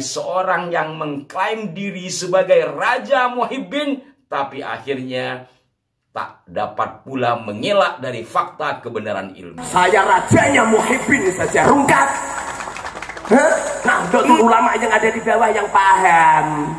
seorang yang mengklaim diri sebagai Raja Muhibbin, tapi akhirnya tak dapat pula mengelak dari fakta kebenaran ilmu. Saya rajanya Muhibbin saja rungkat. Nahdlatul Ulama yang ada di bawah yang paham.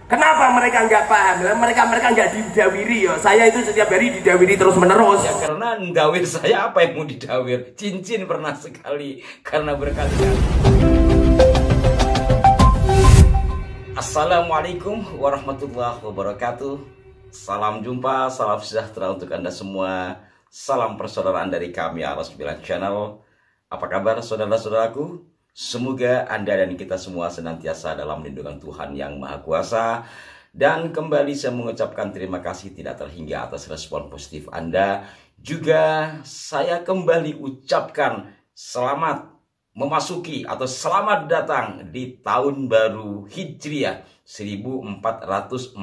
Kenapa mereka nggak paham? Mereka nggak didawiri ya. Saya itu setiap hari didawiri terus menerus. Ya karena ndawir saya apa yang mau didawir? Cincin pernah sekali karena berkali-kali. Assalamualaikum warahmatullahi wabarakatuh. Salam jumpa, salam sejahtera untuk Anda semua. Salam persaudaraan dari kami Al9 Channel. Apa kabar saudara-saudaraku? Semoga Anda dan kita semua senantiasa dalam lindungan Tuhan yang Maha Kuasa. Dan kembali saya mengucapkan terima kasih tidak terhingga atas respon positif Anda. Juga saya kembali ucapkan selamat memasuki atau selamat datang di tahun baru Hijriah 1447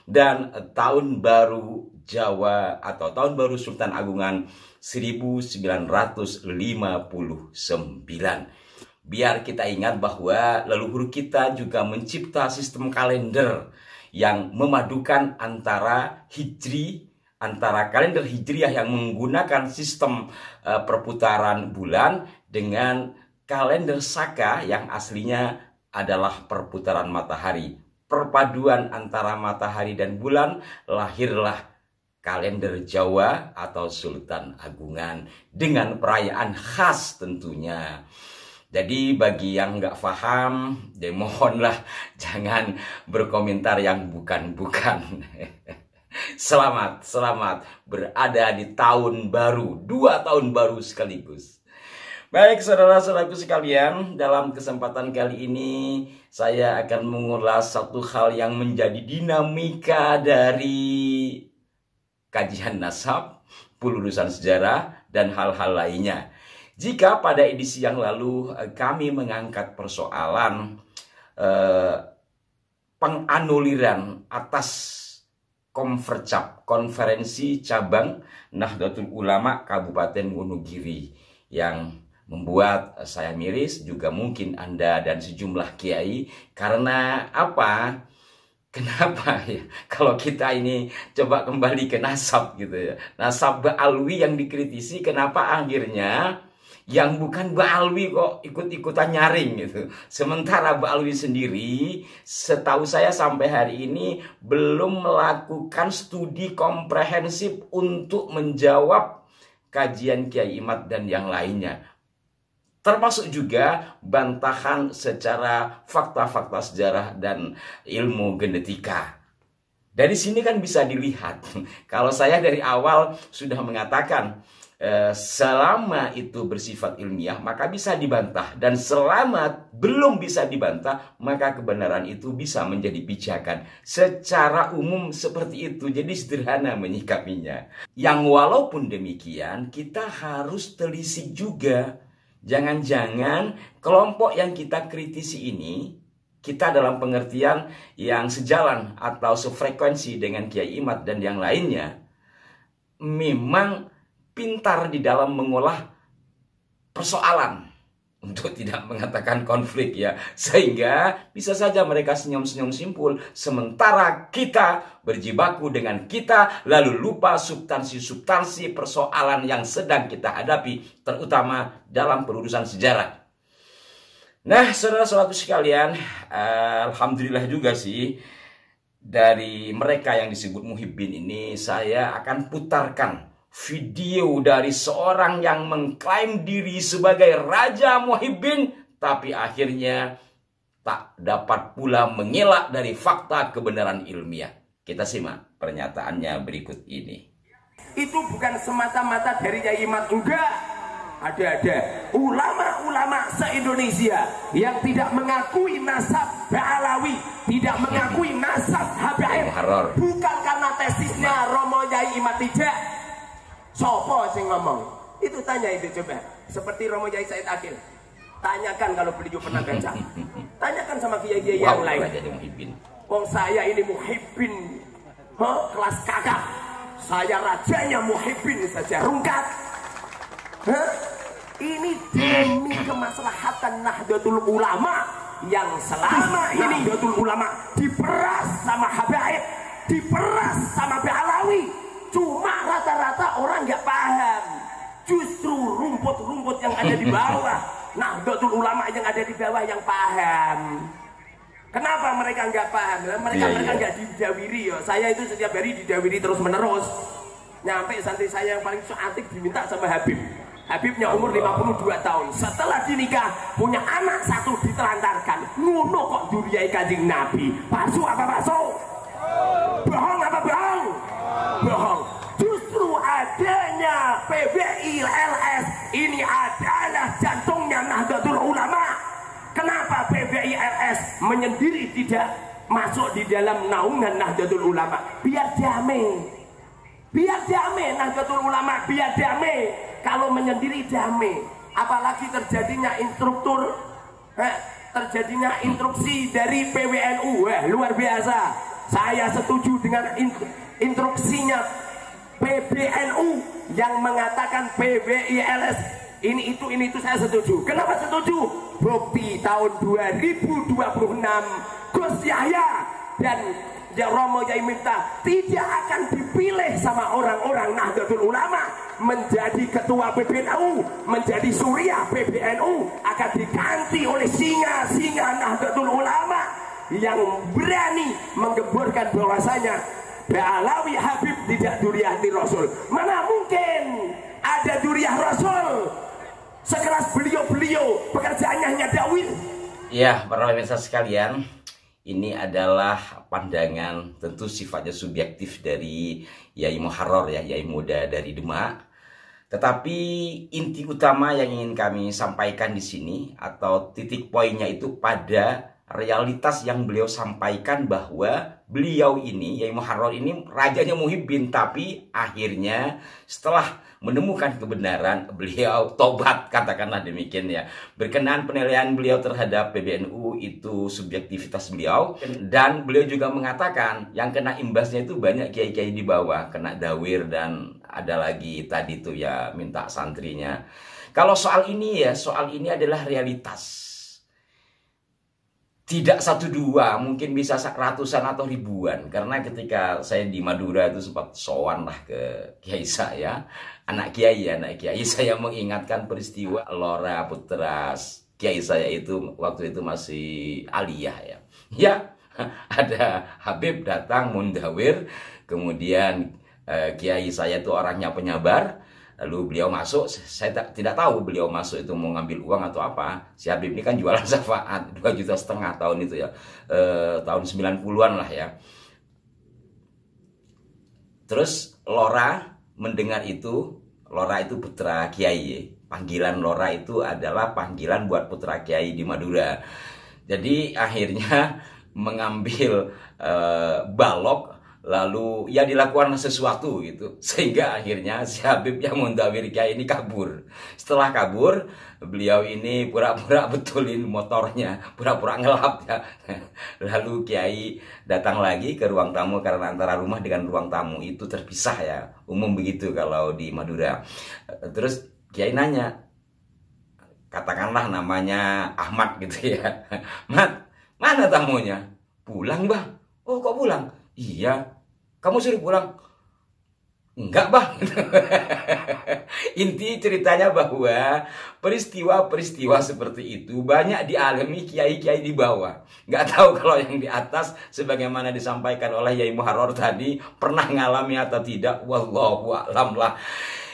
dan tahun baru Jawa atau tahun baru Sultan Agungan 1959. Biar kita ingat bahwa leluhur kita juga mencipta sistem kalender yang memadukan antara Hijri, antara kalender Hijriah yang menggunakan sistem perputaran bulan dengan kalender Saka yang aslinya adalah perputaran matahari. Perpaduan antara matahari dan bulan, lahirlah kalender Jawa atau Sultan Agungan dengan perayaan khas tentunya. Jadi bagi yang nggak paham, ya mohonlah jangan berkomentar yang bukan-bukan. Selamat berada di tahun baru, 2 tahun baru sekaligus. Baik saudara-saudaraku sekalian, dalam kesempatan kali ini saya akan mengulas satu hal yang menjadi dinamika dari kajian nasab, pelurusan sejarah, dan hal-hal lainnya. Jika pada edisi yang lalu kami mengangkat persoalan penganuliran atas konferensi cabang Nahdlatul Ulama Kabupaten Wonogiri yang membuat saya miris, juga mungkin Anda dan sejumlah kiai. Karena apa? Kenapa ya? Kalau kita ini coba kembali ke nasab gitu ya. Nasab Ba'alwi yang dikritisi, kenapa akhirnya yang bukan Ba'alwi kok ikut-ikutan nyaring gitu. Sementara Ba'alwi sendiri setahu saya sampai hari ini belum melakukan studi komprehensif untuk menjawab kajian Kiai Imad dan yang lainnya. Termasuk juga bantahan secara fakta-fakta sejarah dan ilmu genetika. Dari sini kan bisa dilihat, kalau saya dari awal sudah mengatakan, selama itu bersifat ilmiah maka bisa dibantah. Dan selama belum bisa dibantah, maka kebenaran itu bisa menjadi pijakan. Secara umum seperti itu, jadi sederhana menyikapinya. Yang walaupun demikian, kita harus telisik juga. Jangan-jangan kelompok yang kita kritisi ini, kita dalam pengertian yang sejalan atau sefrekuensi dengan Kiai Imad dan yang lainnya, memang pintar di dalam mengolah persoalan, untuk tidak mengatakan konflik ya. Sehingga bisa saja mereka senyum-senyum simpul, sementara kita berjibaku dengan kita, lalu lupa substansi-substansi persoalan yang sedang kita hadapi, terutama dalam pelurusan sejarah. Nah, saudara-saudaraku sekalian, alhamdulillah juga sih, dari mereka yang disebut Muhibbin ini, saya akan putarkan video dari seorang yang mengklaim diri sebagai Raja Muhibbin, tapi akhirnya tak dapat pula mengelak dari fakta kebenaran ilmiah. Kita simak pernyataannya berikut ini. Itu bukan semata-mata dari Kiai Imad, enggak. Ada ulama-ulama se-Indonesia yang tidak mengakui nasab Ba'alawi, tidak mengakui nasab Habaib, bukan karena tesisnya Romo Kiai Imad, tidak. Sopo sing ngomong? Itu tanya itu coba. Seperti Romo Kiai Said Akil. Tanyakan kalau beliau pernah baca. Tanyakan sama kiai-kiai yang lain. Wong saya ini Muhibbin, kelas kakap. Saya rajanya Muhibbin saja rungkat. Ini demi kemaslahatan Nahdlatul Ulama yang selama ini Nahdlatul Ulama diperas sama habaib, diperas sama Ba'alawi. Cuma rata-rata orang nggak paham. Justru rumput-rumput yang ada di bawah, Nahdlatul Ulama yang ada di bawah yang paham. Kenapa mereka nggak paham? Mereka nggak didawiri ya. Saya itu setiap hari didawiri terus menerus. Nyampe santri saya yang paling cantik diminta sama Habib. Habibnya umur 52 tahun. Setelah dinikah punya anak satu ditelantarkan. Ngono kok duriai Kanjeng Nabi. Palsu apa palsu? Bohong apa bohong? Bohong. Justru adanya PBI LS ini adalah jantungnya Nahdlatul Ulama. Kenapa PBI LS menyendiri tidak masuk di dalam naungan Nahdlatul Ulama? Biar damai. Biar damai Nahdlatul Ulama, biar damai. Kalau menyendiri damai. Apalagi terjadinya terjadinya instruksi dari PWNU. Wah, luar biasa. Saya setuju dengan instruksinya PBNU yang mengatakan PBILS ini itu saya setuju. Kenapa setuju? Bukti tahun 2026 Gus Yahya dan Romo Yai Miftah tidak akan dipilih sama orang-orang Nahdlatul Ulama menjadi ketua PBNU, menjadi suriah PBNU, akan diganti oleh singa-singa Nahdlatul Ulama yang berani menggemborkan bahwasanya Ba'alawi Habib tidak duriah di Rasul. Mana mungkin ada duriah Rasul sekelas beliau-beliau, pekerjaannya hanya dakwah. Ya, para pemirsa sekalian, ini adalah pandangan tentu sifatnya subjektif dari Yai Muharrar ya, Yai muda dari Demak. Tetapi inti utama yang ingin kami sampaikan di sini atau titik poinnya itu pada realitas yang beliau sampaikan bahwa beliau ini, Yai Muharrar ini rajanya Muhibbin, tapi akhirnya setelah menemukan kebenaran beliau tobat, katakanlah demikian ya. Berkenaan penilaian beliau terhadap PBNU itu subjektivitas beliau, dan beliau juga mengatakan yang kena imbasnya itu banyak kiai-kiai di bawah, kena dawir dan ada lagi tadi tuh ya minta santrinya. Kalau soal ini ya, soal ini adalah realitas. Tidak satu dua, mungkin bisa ratusan atau ribuan. Karena ketika saya di Madura itu sempat sowan lah ke kiai saya, anak kiai saya mengingatkan peristiwa Lora putra kiai saya itu waktu itu masih aliyah ya. Ya, ada Habib datang mundawir, kemudian kiai saya itu orangnya penyabar. Lalu beliau masuk, saya tidak tahu beliau masuk itu mau ngambil uang atau apa. Si Habib ini kan jualan syafaat 2,5 juta tahun itu ya, tahun 90-an lah ya. Terus Lora mendengar itu, Lora itu putra kiai. Panggilan Lora itu adalah panggilan buat putra kiai di Madura. Jadi akhirnya mengambil balok, lalu ya dilakukan sesuatu gitu, sehingga akhirnya si Habib yang mendawir kiai ini kabur. Setelah kabur, beliau ini pura-pura betulin motornya, pura-pura ngelap ya. Lalu kiai datang lagi ke ruang tamu karena antara rumah dengan ruang tamu itu terpisah ya, umum begitu kalau di Madura. Terus kiai nanya, katakanlah namanya Ahmad gitu ya, Mat, mana tamunya? Pulang bang. Oh kok pulang? Iya. Kamu suruh pulang? Enggak bang. Inti ceritanya bahwa peristiwa-peristiwa seperti itu banyak dialami kiai-kiai di bawah. Nggak tahu kalau yang di atas sebagaimana disampaikan oleh Yai Muharrar tadi pernah ngalami atau tidak. Wallahu a'lam lah.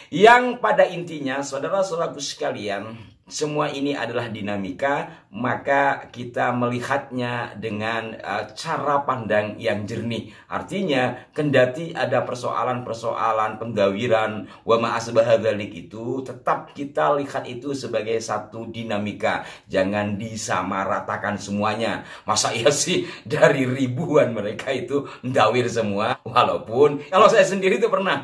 Yang pada intinya saudara-saudaraku sekalian, semua ini adalah dinamika, maka kita melihatnya dengan cara pandang yang jernih. Artinya, kendati ada persoalan-persoalan penggawiran wa ma'asbahadzalik itu, tetap kita lihat itu sebagai satu dinamika. Jangan disamaratakan semuanya. Masa iya sih dari ribuan mereka itu ndawir semua? Walaupun kalau saya sendiri itu pernah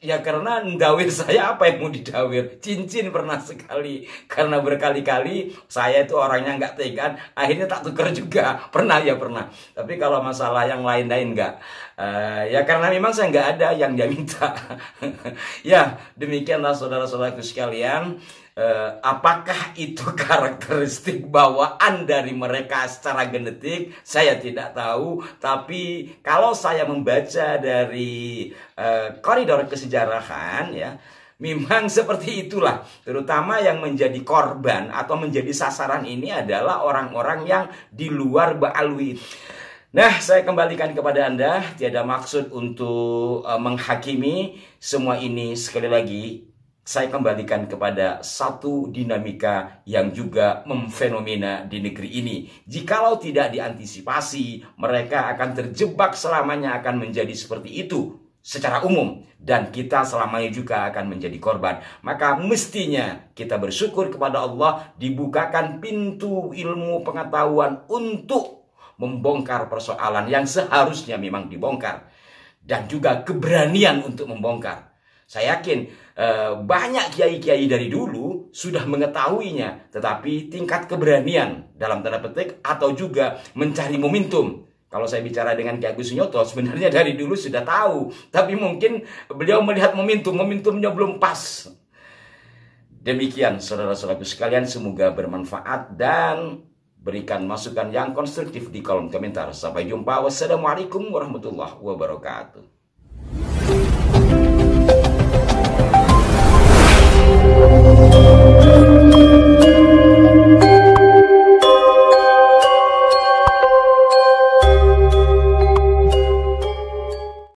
ya karena ndawir saya apa yang mau didawir? Cincin pernah sekali. Karena berkali-kali saya itu orangnya nggak tegan. Akhirnya tak tuker juga. Pernah ya pernah. Tapi kalau masalah yang lain-lain nggak. Ya karena memang saya nggak ada yang dia minta. Ya demikianlah saudara-saudaraku sekalian. Apakah itu karakteristik bawaan dari mereka secara genetik? Saya tidak tahu. Tapi kalau saya membaca dari koridor kesejarahan, ya, memang seperti itulah. Terutama yang menjadi korban atau menjadi sasaran ini adalah orang-orang yang di luar Ba'alwi. Nah, saya kembalikan kepada Anda. Tiada maksud untuk menghakimi semua ini. Sekali lagi, saya kembalikan kepada satu dinamika yang juga memfenomena di negeri ini. Jikalau tidak diantisipasi, mereka akan terjebak selamanya, akan menjadi seperti itu secara umum. Dan kita selamanya juga akan menjadi korban. Maka mestinya kita bersyukur kepada Allah dibukakan pintu ilmu pengetahuan untuk membongkar persoalan yang seharusnya memang dibongkar. Dan juga keberanian untuk membongkar. Saya yakin banyak kiai-kiai dari dulu sudah mengetahuinya, tetapi tingkat keberanian dalam tanda petik atau juga mencari momentum. Kalau saya bicara dengan Ki Agus Sunyoto, sebenarnya dari dulu sudah tahu, tapi mungkin beliau melihat momentumnya belum pas. Demikian saudara-saudaraku sekalian, semoga bermanfaat dan berikan masukan yang konstruktif di kolom komentar. Sampai jumpa. Wassalamualaikum warahmatullahi wabarakatuh.